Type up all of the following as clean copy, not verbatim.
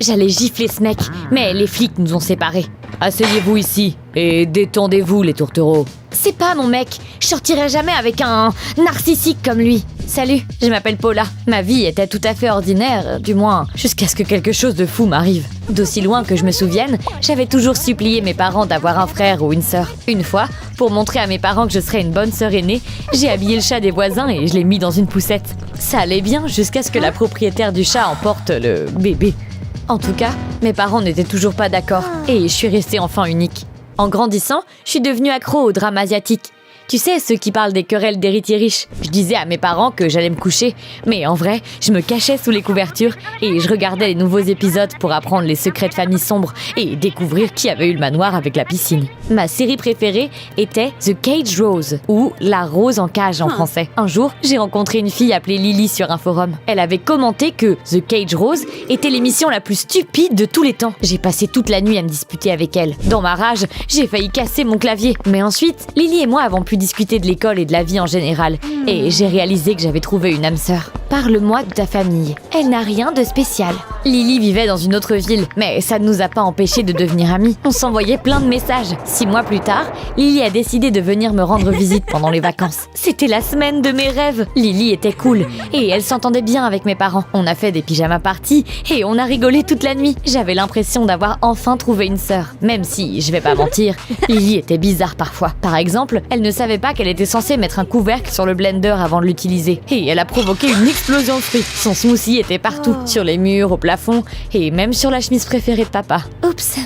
J'allais gifler ce mec, mais les flics nous ont séparés. Asseyez-vous ici et détendez-vous les tourtereaux. C'est pas mon mec, je sortirai jamais avec un narcissique comme lui. Salut, je m'appelle Paula. Ma vie était tout à fait ordinaire, du moins jusqu'à ce que quelque chose de fou m'arrive. D'aussi loin que je me souvienne, j'avais toujours supplié mes parents d'avoir un frère ou une sœur. Une fois, pour montrer à mes parents que je serais une bonne sœur aînée, j'ai habillé le chat des voisins et je l'ai mis dans une poussette. Ça allait bien jusqu'à ce que la propriétaire du chat emporte le bébé. En tout cas, mes parents n'étaient toujours pas d'accord et je suis restée enfant unique. En grandissant, je suis devenue accro aux drames asiatiques. Tu sais, ceux qui parlent des querelles d'héritiers riches. Je disais à mes parents que j'allais me coucher, mais en vrai, je me cachais sous les couvertures et je regardais les nouveaux épisodes pour apprendre les secrets de famille sombres et découvrir qui avait eu le manoir avec la piscine. Ma série préférée était The Cage Rose, ou La Rose en cage en français. Un jour, j'ai rencontré une fille appelée Lily sur un forum. Elle avait commenté que The Cage Rose était l'émission la plus stupide de tous les temps. J'ai passé toute la nuit à me disputer avec elle. Dans ma rage, j'ai failli casser mon clavier. Mais ensuite, Lily et moi avons pu discuter de l'école et de la vie en général. Et j'ai réalisé que j'avais trouvé une âme sœur. Parle-moi de ta famille. Elle n'a rien de spécial. Lily vivait dans une autre ville, mais ça ne nous a pas empêchés de devenir amis. On s'envoyait plein de messages. 6 mois plus tard, Lily a décidé de venir me rendre visite pendant les vacances. C'était la semaine de mes rêves. Lily était cool et elle s'entendait bien avec mes parents. On a fait des pyjama parties et on a rigolé toute la nuit. J'avais l'impression d'avoir enfin trouvé une sœur. Même si, je vais pas mentir, Lily était bizarre parfois. Par exemple, elle ne savait pas qu'elle était censée mettre un couvercle sur le blender avant de l'utiliser. Et elle a provoqué une explosion de fruits. Son smoothie était partout, sur les murs, au plafond et même sur la chemise préférée de papa. Oups,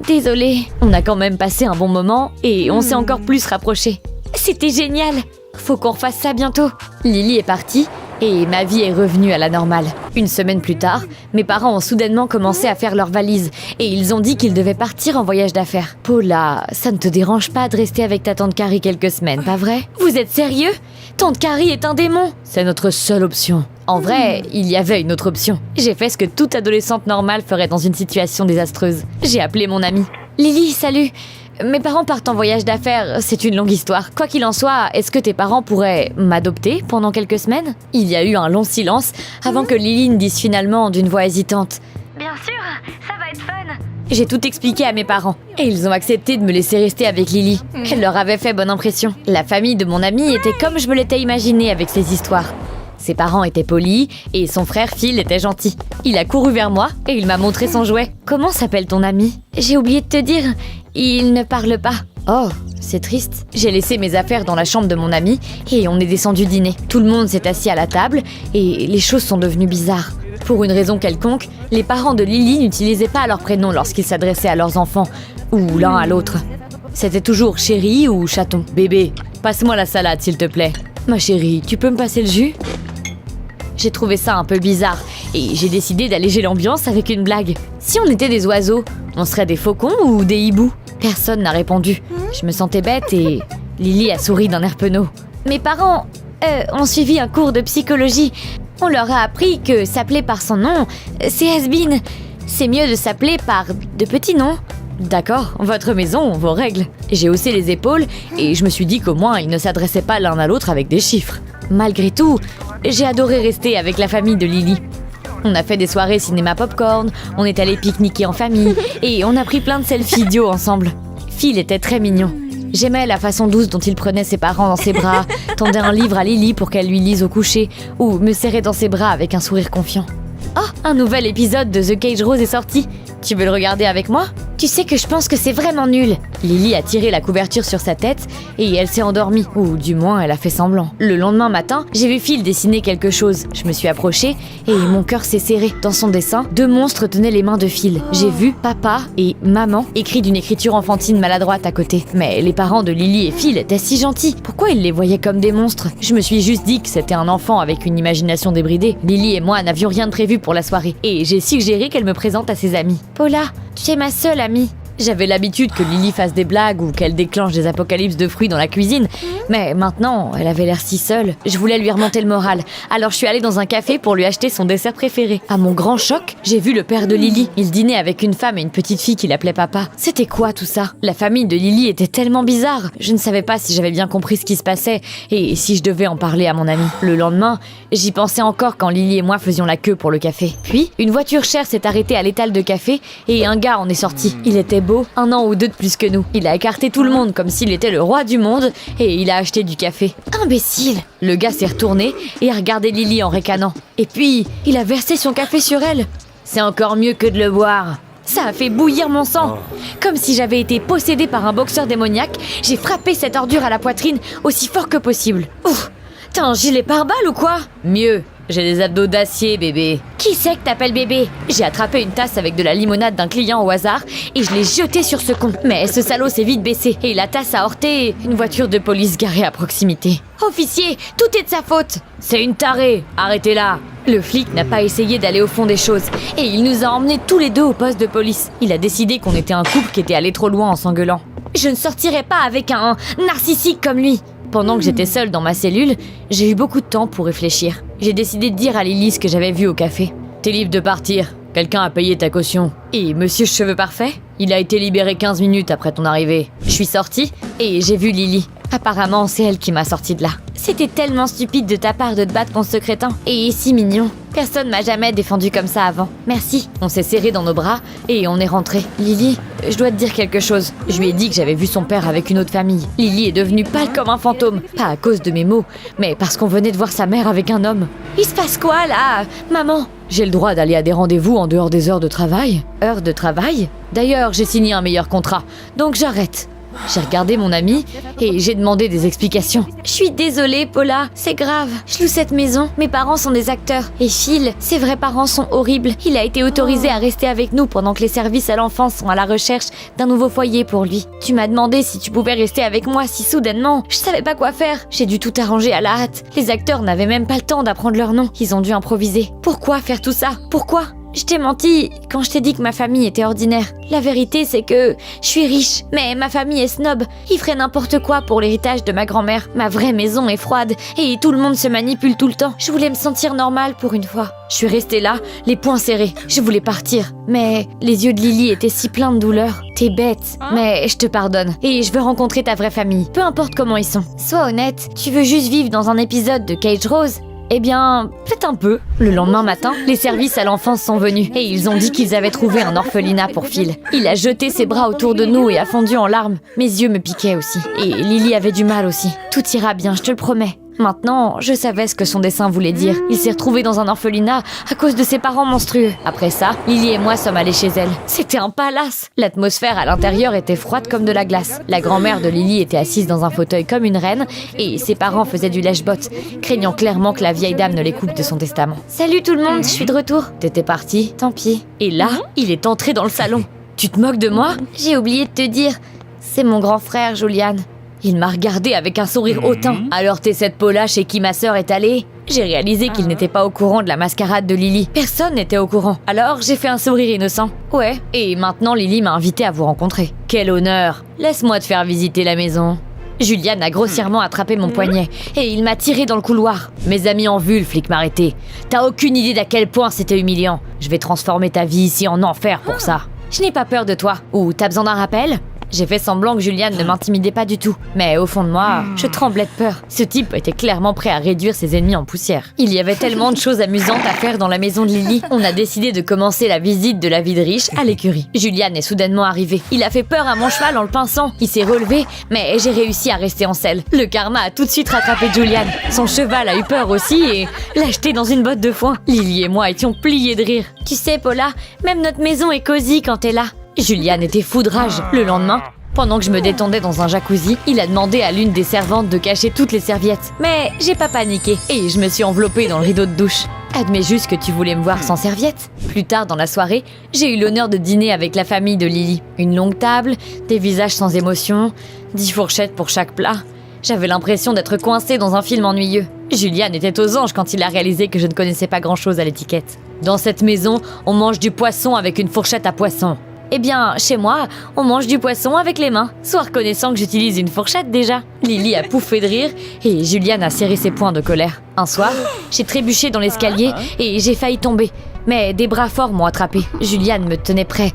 désolée. On a quand même passé un bon moment et on s'est encore plus rapprochés. C'était génial. Faut qu'on refasse ça bientôt. Lily est partie et ma vie est revenue à la normale. Une semaine plus tard, mes parents ont soudainement commencé à faire leurs valises et ils ont dit qu'ils devaient partir en voyage d'affaires. Paula, ça ne te dérange pas de rester avec ta tante Carrie quelques semaines, pas vrai? Vous êtes sérieux? Tante Carrie est un démon. C'est notre seule option. En vrai, il y avait une autre option. J'ai fait ce que toute adolescente normale ferait dans une situation désastreuse. J'ai appelé mon amie. Lily, salut. Mes parents partent en voyage d'affaires, c'est une longue histoire. Quoi qu'il en soit, est-ce que tes parents pourraient m'adopter pendant quelques semaines? Il y a eu un long silence avant que Lily ne dise finalement d'une voix hésitante. Bien sûr, ça va être fun. J'ai tout expliqué à mes parents et ils ont accepté de me laisser rester avec Lily. Elle leur avait fait bonne impression. La famille de mon amie était comme je me l'étais imaginé avec ces histoires. Ses parents étaient polis et son frère Phil était gentil. Il a couru vers moi et il m'a montré son jouet. Comment s'appelle ton ami? J'ai oublié de te dire, il ne parle pas. Oh, c'est triste. J'ai laissé mes affaires dans la chambre de mon ami et on est descendu dîner. Tout le monde s'est assis à la table et les choses sont devenues bizarres. Pour une raison quelconque, les parents de Lily n'utilisaient pas leur prénom lorsqu'ils s'adressaient à leurs enfants, ou l'un à l'autre. C'était toujours chérie ou chaton. Bébé, passe-moi la salade s'il te plaît. Ma chérie, tu peux me passer le jus? J'ai trouvé ça un peu bizarre et j'ai décidé d'alléger l'ambiance avec une blague. Si on était des oiseaux, on serait des faucons ou des hiboux? Personne n'a répondu. Je me sentais bête et Lily a souri d'un air penaud. Mes parents ont suivi un cours de psychologie. On leur a appris que s'appeler par son nom, c'est has-been. C'est mieux de s'appeler par de petits noms. D'accord, votre maison, vos règles. J'ai haussé les épaules et je me suis dit qu'au moins ils ne s'adressaient pas l'un à l'autre avec des chiffres. Malgré tout, j'ai adoré rester avec la famille de Lily. On a fait des soirées cinéma popcorn, on est allé pique-niquer en famille et on a pris plein de selfies idiots ensemble. Phil était très mignon. J'aimais la façon douce dont il prenait ses parents dans ses bras, tendait un livre à Lily pour qu'elle lui lise au coucher ou me serrait dans ses bras avec un sourire confiant. Oh, un nouvel épisode de The Cage Rose est sorti. Tu veux le regarder avec moi? Tu sais que je pense que c'est vraiment nul. Lily a tiré la couverture sur sa tête et elle s'est endormie, ou du moins elle a fait semblant. Le lendemain matin, j'ai vu Phil dessiner quelque chose. Je me suis approchée et mon cœur s'est serré. Dans son dessin, 2 monstres tenaient les mains de Phil. J'ai vu papa et maman écrit d'une écriture enfantine maladroite à côté. Mais les parents de Lily et Phil étaient si gentils. Pourquoi ils les voyaient comme des monstres? Je me suis juste dit que c'était un enfant avec une imagination débridée. Lily et moi n'avions rien de prévu pour la soirée et j'ai suggéré qu'elle me présente à ses amis. Paula, tu es ma seule amie. J'avais l'habitude que Lily fasse des blagues ou qu'elle déclenche des apocalypses de fruits dans la cuisine, mais maintenant, elle avait l'air si seule. Je voulais lui remonter le moral, alors je suis allée dans un café pour lui acheter son dessert préféré. À mon grand choc, j'ai vu le père de Lily. Il dînait avec une femme et une petite fille qu'il appelait papa. C'était quoi tout ça? La famille de Lily était tellement bizarre. Je ne savais pas si j'avais bien compris ce qui se passait et si je devais en parler à mon ami. Le lendemain, j'y pensais encore quand Lily et moi faisions la queue pour le café. Puis, une voiture chère s'est arrêtée à l'étal de café et un gars en est sorti. Il était beau, 1 an ou 2 de plus que nous. Il a écarté tout le monde comme s'il était le roi du monde et il a acheté du café. Imbécile! Le gars s'est retourné et a regardé Lily en ricanant. Et puis, il a versé son café sur elle. C'est encore mieux que de le boire. Ça a fait bouillir mon sang. Comme si j'avais été possédée par un boxeur démoniaque, j'ai frappé cette ordure à la poitrine aussi fort que possible. Ouf! T'as un gilet pare-balles ou quoi? Mieux. J'ai des abdos d'acier, bébé. Qui c'est que t'appelles bébé? J'ai attrapé une tasse avec de la limonade d'un client au hasard et je l'ai jetée sur ce con. Mais ce salaud s'est vite baissé et la tasse a heurté une voiture de police garée à proximité. Officier, tout est de sa faute. C'est une tarée, arrêtez-la. Le flic n'a pas essayé d'aller au fond des choses et il nous a emmenés tous les deux au poste de police. Il a décidé qu'on était un couple qui était allé trop loin en s'engueulant. Je ne sortirai pas avec un narcissique comme lui. Pendant que j'étais seule dans ma cellule, j'ai eu beaucoup de temps pour réfléchir. J'ai décidé de dire à Lily ce que j'avais vu au café. T'es libre de partir. Quelqu'un a payé ta caution. Et Monsieur Cheveux Parfait? Il a été libéré 15 minutes après ton arrivée. Je suis sortie et j'ai vu Lily. Apparemment, c'est elle qui m'a sortie de là. C'était tellement stupide de ta part de te battre contre ce crétin. Et si mignon. Personne m'a jamais défendu comme ça avant. Merci. On s'est serrés dans nos bras et on est rentrés. Lily, je dois te dire quelque chose. Je lui ai dit que j'avais vu son père avec une autre famille. Lily est devenue pâle comme un fantôme. Pas à cause de mes mots, mais parce qu'on venait de voir sa mère avec un homme. Il se passe quoi là, maman? J'ai le droit d'aller à des rendez-vous en dehors des heures de travail. Heures de travail? D'ailleurs, j'ai signé un meilleur contrat, donc j'arrête. J'ai regardé mon ami et j'ai demandé des explications. Je suis désolée, Paula, c'est grave. Je loue cette maison, mes parents sont des acteurs. Et Phil, ses vrais parents sont horribles. Il a été autorisé à rester avec nous pendant que les services à l'enfance sont à la recherche d'un nouveau foyer pour lui. Tu m'as demandé si tu pouvais rester avec moi si soudainement. Je savais pas quoi faire. J'ai dû tout arranger à la hâte. Les acteurs n'avaient même pas le temps d'apprendre leur nom. Ils ont dû improviser. Pourquoi faire tout ça? Pourquoi? Je t'ai menti quand je t'ai dit que ma famille était ordinaire. La vérité, c'est que je suis riche, mais ma famille est snob. Ils feraient n'importe quoi pour l'héritage de ma grand-mère. Ma vraie maison est froide et tout le monde se manipule tout le temps. Je voulais me sentir normale pour une fois. Je suis restée là, les poings serrés. Je voulais partir, mais les yeux de Lily étaient si pleins de douleur. T'es bête, mais je te pardonne. Et je veux rencontrer ta vraie famille, peu importe comment ils sont. Sois honnête, tu veux juste vivre dans un épisode de Cage Rose? Eh bien, peut-être un peu. Le lendemain matin, les services à l'enfance sont venus et ils ont dit qu'ils avaient trouvé un orphelinat pour Phil. Il a jeté ses bras autour de nous et a fondu en larmes. Mes yeux me piquaient aussi. Et Lily avait du mal aussi. Tout ira bien, je te le promets. Maintenant, je savais ce que son dessin voulait dire. Il s'est retrouvé dans un orphelinat à cause de ses parents monstrueux. Après ça, Lily et moi sommes allés chez elle. C'était un palace. L'atmosphère à l'intérieur était froide comme de la glace. La grand-mère de Lily était assise dans un fauteuil comme une reine et ses parents faisaient du lèche-botte, craignant clairement que la vieille dame ne les coupe de son testament. Salut tout le monde, je suis de retour. T'étais parti? Tant pis. Et là, il est entré dans le salon. Tu te moques de moi? J'ai oublié de te dire. C'est mon grand frère, Julian. Il m'a regardé avec un sourire hautain. Alors t'es cette Paula chez qui ma sœur est allée? J'ai réalisé qu'il n'était pas au courant de la mascarade de Lily. Personne n'était au courant. Alors j'ai fait un sourire innocent. Ouais, et maintenant Lily m'a invité à vous rencontrer. Quel honneur! Laisse-moi te faire visiter la maison. Julian a grossièrement attrapé mon poignet et il m'a tiré dans le couloir. Mes amis ont vu, le flic m'a arrêté. T'as aucune idée d'à quel point c'était humiliant. Je vais transformer ta vie ici en enfer pour ça. Je n'ai pas peur de toi. Ou t'as besoin d'un rappel? J'ai fait semblant que Julian ne m'intimidait pas du tout. Mais au fond de moi, je tremblais de peur. Ce type était clairement prêt à réduire ses ennemis en poussière. Il y avait tellement de choses amusantes à faire dans la maison de Lily. On a décidé de commencer la visite de la vie de riche à l'écurie. Julian est soudainement arrivé. Il a fait peur à mon cheval en le pinçant. Il s'est relevé, mais j'ai réussi à rester en selle. Le karma a tout de suite rattrapé Julian. Son cheval a eu peur aussi et l'a jeté dans une botte de foin. Lily et moi étions pliés de rire. Tu sais, Paula, même notre maison est cosy quand t'es là. Julian était fou de rage. Le lendemain, pendant que je me détendais dans un jacuzzi, il a demandé à l'une des servantes de cacher toutes les serviettes. Mais j'ai pas paniqué et je me suis enveloppée dans le rideau de douche. Admets juste que tu voulais me voir sans serviette. Plus tard dans la soirée, j'ai eu l'honneur de dîner avec la famille de Lily. Une longue table, des visages sans émotion, 10 fourchettes pour chaque plat. J'avais l'impression d'être coincée dans un film ennuyeux. Julian était aux anges quand il a réalisé que je ne connaissais pas grand-chose à l'étiquette. Dans cette maison, on mange du poisson avec une fourchette à poisson. Eh bien, chez moi, on mange du poisson avec les mains. Sois reconnaissant que j'utilise une fourchette déjà. Lily a pouffé de rire et Juliane a serré ses poings de colère. Un soir, j'ai trébuché dans l'escalier et j'ai failli tomber. Mais des bras forts m'ont attrapé. Juliane me tenait près,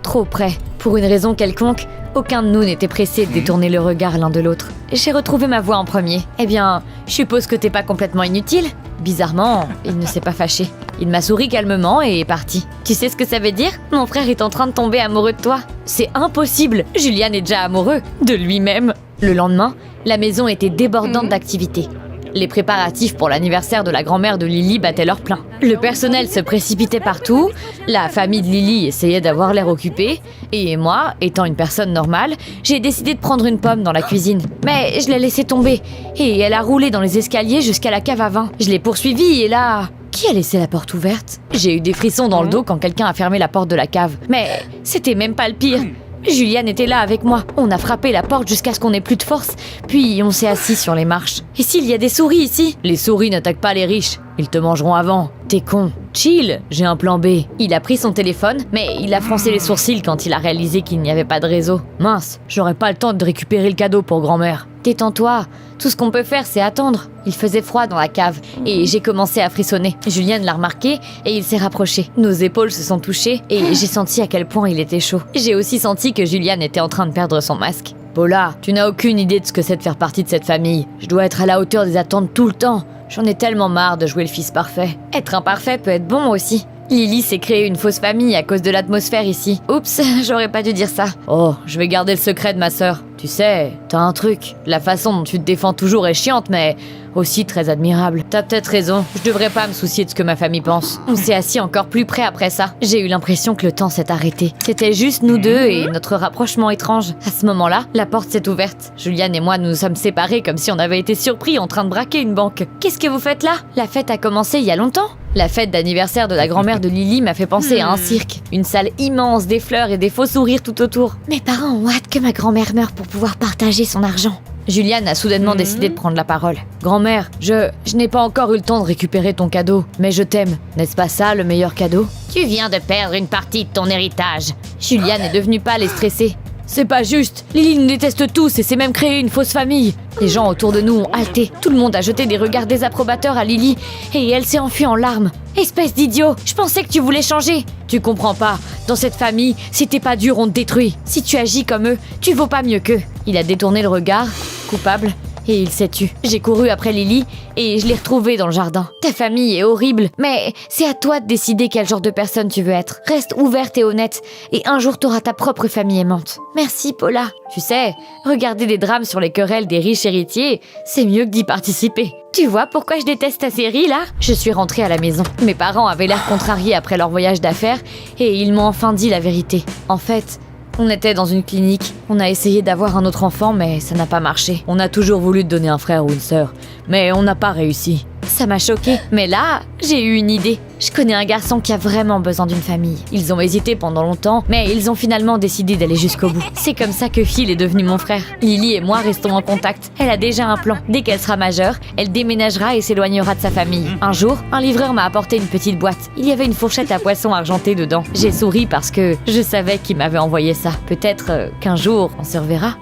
trop près. Pour une raison quelconque, aucun de nous n'était pressé de détourner le regard l'un de l'autre. J'ai retrouvé ma voix en premier. Eh bien, je suppose que t'es pas complètement inutile. Bizarrement, il ne s'est pas fâché. Il m'a souri calmement et est parti. Tu sais ce que ça veut dire? Mon frère est en train de tomber amoureux de toi. C'est impossible. Julian est déjà amoureux de lui-même. Le lendemain, la maison était débordante d'activités. Les préparatifs pour l'anniversaire de la grand-mère de Lily battaient leur plein. Le personnel se précipitait partout, la famille de Lily essayait d'avoir l'air occupée, et moi, étant une personne normale, j'ai décidé de prendre une pomme dans la cuisine. Mais je l'ai laissée tomber, et elle a roulé dans les escaliers jusqu'à la cave à vin. Je l'ai poursuivie, et là... Qui a laissé la porte ouverte? J'ai eu des frissons dans le dos quand quelqu'un a fermé la porte de la cave. Mais c'était même pas le pire. Juliane était là avec moi. On a frappé la porte jusqu'à ce qu'on ait plus de force, puis on s'est assis sur les marches. Et s'il y a des souris ici? Les souris n'attaquent pas les riches. Ils te mangeront avant. T'es con. Chill, j'ai un plan B. Il a pris son téléphone, mais il a froncé les sourcils quand il a réalisé qu'il n'y avait pas de réseau. Mince, j'aurais pas le temps de récupérer le cadeau pour grand-mère. Détends-toi, tout ce qu'on peut faire c'est attendre. Il faisait froid dans la cave et j'ai commencé à frissonner. Julien l'a remarqué et il s'est rapproché. Nos épaules se sont touchées et j'ai senti à quel point il était chaud. J'ai aussi senti que Julian était en train de perdre son masque. Paula, tu n'as aucune idée de ce que c'est de faire partie de cette famille. Je dois être à la hauteur des attentes tout le temps. J'en ai tellement marre de jouer le fils parfait. Être imparfait peut être bon aussi. Lily s'est créée une fausse famille à cause de l'atmosphère ici. Oups, j'aurais pas dû dire ça. Oh, je vais garder le secret de ma sœur. Tu sais, t'as un truc. La façon dont tu te défends toujours est chiante, mais aussi très admirable. T'as peut-être raison, je devrais pas me soucier de ce que ma famille pense. On s'est assis encore plus près après ça. J'ai eu l'impression que le temps s'est arrêté. C'était juste nous deux et notre rapprochement étrange. À ce moment-là, la porte s'est ouverte. Juliane et moi nous sommes séparés comme si on avait été surpris en train de braquer une banque. Qu'est-ce que vous faites là? La fête a commencé il y a longtemps. La fête d'anniversaire de la grand-mère de Lily m'a fait penser à un cirque. Une salle immense, des fleurs et des faux sourires tout autour. Mes parents ont hâte que ma grand-mère meure pour pouvoir partager son argent. Juliane a soudainement décidé de prendre la parole. Grand-mère, je n'ai pas encore eu le temps de récupérer ton cadeau, mais je t'aime. N'est-ce pas ça le meilleur cadeau? Tu viens de perdre une partie de ton héritage. Juliane est devenue pâle et stressée. C'est pas juste. Lily nous déteste tous et s'est même créé une fausse famille. Les gens autour de nous ont halté. Tout le monde a jeté des regards désapprobateurs à Lily et elle s'est enfuie en larmes. Espèce d'idiot, je pensais que tu voulais changer. Tu comprends pas. Dans cette famille, si t'es pas dur, on te détruit. Si tu agis comme eux, tu vaux pas mieux qu'eux. Il a détourné le regard, coupable, et il s'est tu. J'ai couru après Lily et je l'ai retrouvée dans le jardin. Ta famille est horrible, mais c'est à toi de décider quel genre de personne tu veux être. Reste ouverte et honnête, et un jour t'auras ta propre famille aimante. Merci, Paula. Tu sais, regarder des drames sur les querelles des riches héritiers, c'est mieux que d'y participer. Tu vois pourquoi je déteste ta série, là? Je suis rentrée à la maison. Mes parents avaient l'air contrariés après leur voyage d'affaires, et ils m'ont enfin dit la vérité. En fait, on était dans une clinique. On a essayé d'avoir un autre enfant, mais ça n'a pas marché. On a toujours voulu te donner un frère ou une sœur, mais on n'a pas réussi. Ça m'a choquée. Mais là, j'ai eu une idée. Je connais un garçon qui a vraiment besoin d'une famille. Ils ont hésité pendant longtemps, mais ils ont finalement décidé d'aller jusqu'au bout. C'est comme ça que Phil est devenu mon frère. Lily et moi restons en contact. Elle a déjà un plan. Dès qu'elle sera majeure, elle déménagera et s'éloignera de sa famille. Un jour, un livreur m'a apporté une petite boîte. Il y avait une fourchette à poisson argentée dedans. J'ai souri parce que je savais qu'il m'avait envoyé ça. Peut-être qu'un jour, on se reverra.